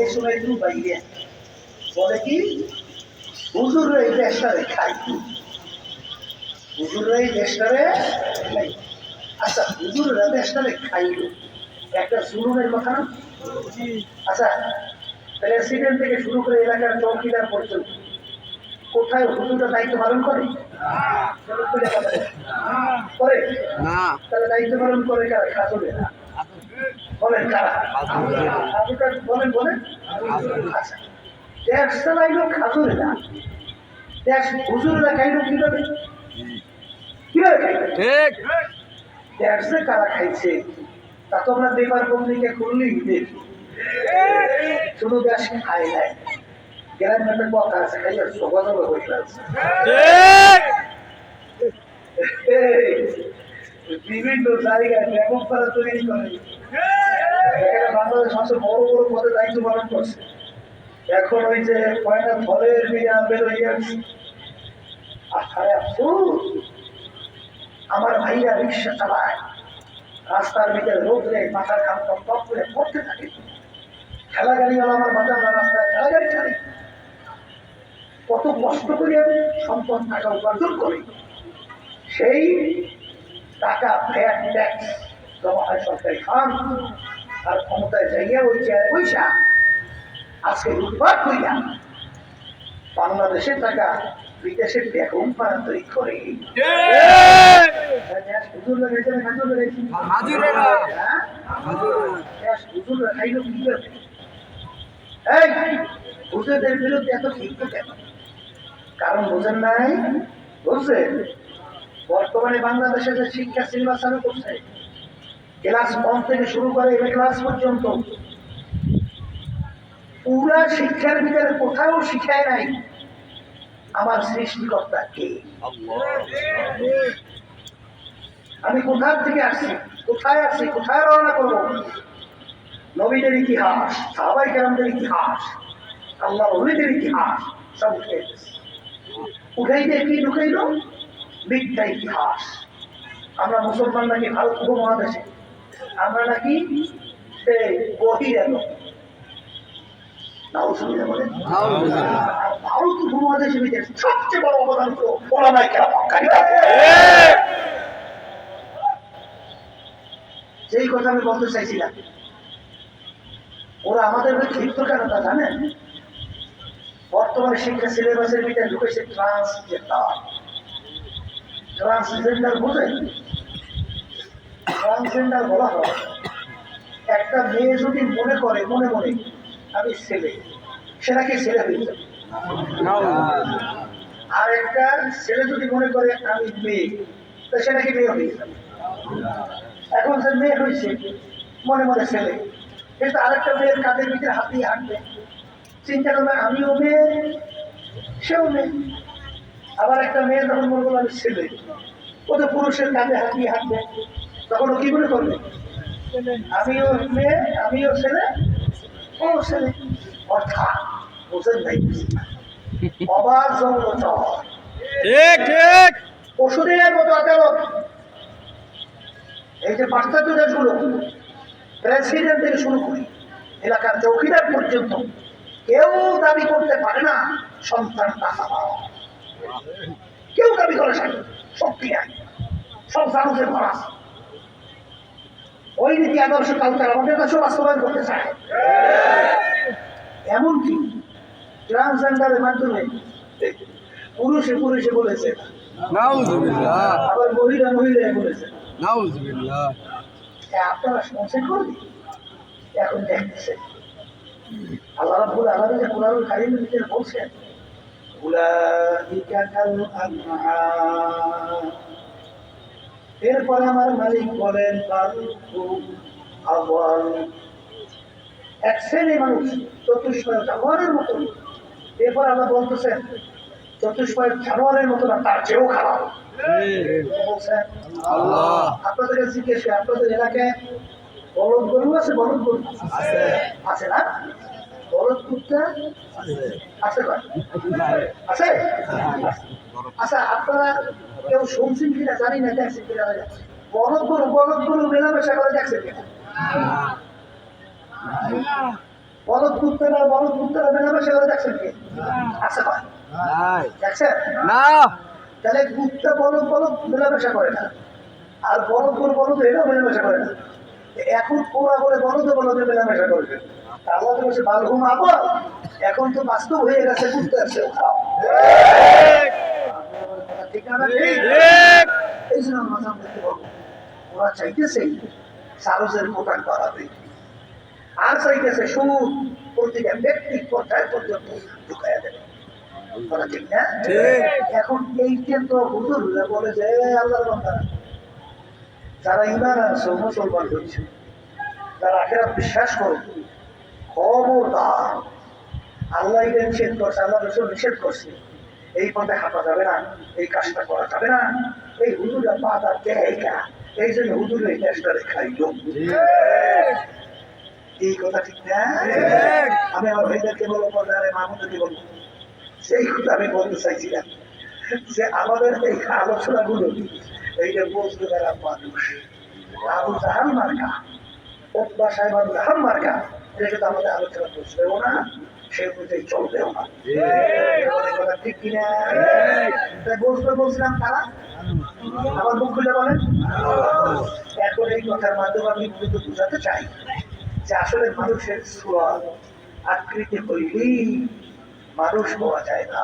এই সময় একটু বাইরে বলে কি হুজুররা এই দেশটারে খাই, হুজুররা এই দেশটারে খাই। আচ্ছা হুজুররা দেশটারে খাইল একটা জুলুমের কথা না? আচ্ছা প্রেসিডেন্ট থেকে শুরু করে এলাকার চৌকিদার পর্যন্ত কোথায় হুজুররা দায়িত্ব পালন করে? করে না। তাহলে দায়িত্ব পালন করে কারা? খাজুরে না বলেন কারা? বলেন বলেন। আচ্ছা দেশ চালাইল খাজুরে না, দেশ হুজুররা খাইল কিভাবে? কিভাবে খাইল? ঠিক দেশ যে কারা খাইছে তা তো আমরা পেপার পত্রিকা খুললেই দেখি। শুধু দেশ খায় নাই, গ্রামের একটা কথা আছে, খাইয়া যোগাযোগ হয়ে গেছে। বিভিন্ন জায়গায় ব্যাপক তারা তৈরি করে বাংলাদেশ মানুষের বড় বড় পদে দায়িত্ব পালন করছে। এখন ওই যে কয়টা ফলের বিরাম বের হয়ে গেছে। আমার ভাইরা রিক্সা চালায়, রাস্তার ভিতরে রোদরে মাথার খাম টপ করে পড়তে থাকে। ঠেলা গাড়ি হলো আমার বাজার রাস্তায় ঠেলা গাড়ি চালে, কত কষ্ট করে সম্পদ টাকা উপার্জন করে, সেই টাকা ভ্যাট ট্যাক্স জমা হয় সরকারি ফান্ড, আর ক্ষমতায় জায়গা ওই চেয়ারে পয়সা আজকে লুটপাট হইয়া বাংলাদেশের টাকা বিদেশের ব্যাংক রূপান্তরিত করে। হুজুরদের বিরুদ্ধে এত ক্ষিপ্ত কেন? কারণ বোঝেন নাই? বুঝছেন বর্তমানে বাংলাদেশে যে শিক্ষা সিলেবাস চালু করছে, ক্লাস 1 থেকে শুরু করে ক্লাস পর্যন্ত পুরা শিক্ষার ভিতরে কোথাও শিখায় নাই আমার সৃষ্টিকর্তা কে, আমি কোথা থেকে আসছি, কোথায় আসছি, কোথায় রওনা করবো। নবীদের ইতিহাস, সাহাবায়ে কেরামদের ইতিহাস, আল্লাহর ওলিদের ইতিহাস সব উঠে গেছে। উঠাইতে কি ঢুকাইল? মিথ্যা ইতিহাস। আমরা মুসলমান নাকি ভারত উপমহাদেশে, আমরা নাকি বহির এলো ভারত উপমহাদেশের ভিতরে সবচেয়ে বড় অবদান হলো ওলামায়ে কেরাম। সেই কথা আমি বলতে চাইছিলাম, ওরা আমাদের ক্ষিপ্ত কেন তা জানেন? বর্তমানে শিক্ষা সিলেবাসের ভিতরে ঢুকেছে ট্রান্সজেন্ডার। ট্রান্সজেন্ডার বোঝেন? ট্রান্সজেন্ডার বলা হয় একটা মেয়ে যদি মনে করে মনে মনে আমি ছেলে, সেটাকে ছেলে হয়ে যাবে। আর একটা ছেলে যদি মনে করে আমি মেয়ে, তো সেটাকে মেয়ে হয়ে যাবে। এখন সে মেয়ে হয়েছে মনে মনে ছেলে, কিন্তু আরেকটা মেয়ের কাঁধের ভিতরে হাত দিয়ে হাঁটবে, চিন্তা করবে আমিও মেয়ে সেও মেয়ে। আবার একটা মেয়ে যখন মনে করলো আমি ছেলে, ও তো পুরুষের কাঁধে হাত দিয়ে হাঁটবে, তখন ও কি মনে করবে আমিও মেয়ে আমিও ছেলে ও ছেলে। অর্থাৎ বোঝেন নাই অবাধ জনচর, ঠিক ঠিক পশুদের মতো আচরণ। এই যে পাশ্চাত্য দেশগুলো প্রেসিডেন্ট থেকে শুরু করি এলাকার চৌকিদার পর্যন্ত কেউ দাবি করতে পারে না সন্তান টাকা পাওয়া, কেউ দাবি করে শক্তি নাই, সব মানুষের ভরা। ওই নীতি আদর্শ কালচার আমাদের কাছেও বাস্তবায়ন করতে চায়। এমনকি ট্রান্সজেন্ডারের মাধ্যমে পুরুষে পুরুষে বলেছে, আবার মহিলা মহিলায় বলেছে। আপনারা শুনছেন করবি এখন দেখতেছেন আল্লাহ রাব্বুল আলামিন যে কোরআনুল কারীমের ভিতরে বলছেন উলাইকা কাল আনআম। এরপর আমার মালিক বলেন এক শ্রেণী মানুষ চতুষ্পয় জানোয়ারের মতো। এরপর আমরা বলতেছেন চতুষ্পয় জানোয়ারের মতো না, তার চেয়েও খারাপ বলছেন আল্লাহ। আপনাদের জিজ্ঞেস আপনাদের এলাকায় বলদ গরু আছে? বলদ গরু আছে না? বলদ কুত্তা আছে আছে? আচ্ছা আপনারা কেউ শুনছেন কিনা জানি না, দেখছেন কিনা? বলদ গরু মেলামেশা করে দেখছেন কিনা? বলদ কুত্তারা মেলামেশা করে দেখছেন কি? আছে ভাই, দেখছেন? তাহলে কুত্তা বলদ মেলামেশা করে না, আর বলদ এরাও মেলামেশা করে না। এখন ওরা বলে বলদে মেলামেশা করবে। আল্লাহ তো বলছে বালহুম আবার, এখন তো বাস্তব হয়ে গেছে, কুত্তা আছে। ঠিক না? এই জন্য আমরা দেখতে পাবো ওরা চাইতেছে সারসের প্রকাশ বাড়াবে, আর চাইতেছে সুদ প্রতিটা ব্যক্তি পর্যায় পর্যন্ত ঢুকাইয়া দেবে। কথা ঠিক না? এখন এই কেন্দ্র হুজুররা বলে যে আল্লাহর বান্দা, যারা ঈমান আনছো, মুসলমান হয়েছে, যারা আখিরাত বিশ্বাস করো, খবরদার, আল্লাহ এটা নিষেধ করছে, আল্লাহ রসুল নিষেধ করছে, এই পথে হাঁটা যাবে না, এই কাজটা করা যাবে না। এই হুজুরা পাতা দেয় না, এই জন্য হুজুরের এই কাজটা খাইল। এই কথা ঠিক না? আমি আমার ভাইদেরকে বলবো, পর্দারে মাহমুদকে বলবো, সেই কথা আমি বলতে চাইছিলাম যে আমাদের এই আলোচনাগুলো এইটা বুঝতে পারা মানুষ আবু জাহাল মার্কা, ওকবা সাহেব আবু জাহাল মার্কা, এটা কিন্তু আমাদের আলোচনা বুঝবেও না, সে অনুযায়ী চলবেও না। কথা ঠিক কিনা? তাই বুঝতে বলছিলাম তারা, আমার মুখ খুলে বলেন। এখন এই কথার মাধ্যমে আমি কিন্তু বুঝাতে চাই যে আসলে মানুষের ছোঁয়া আকৃতি হইলেই মানুষ হওয়া যায় না।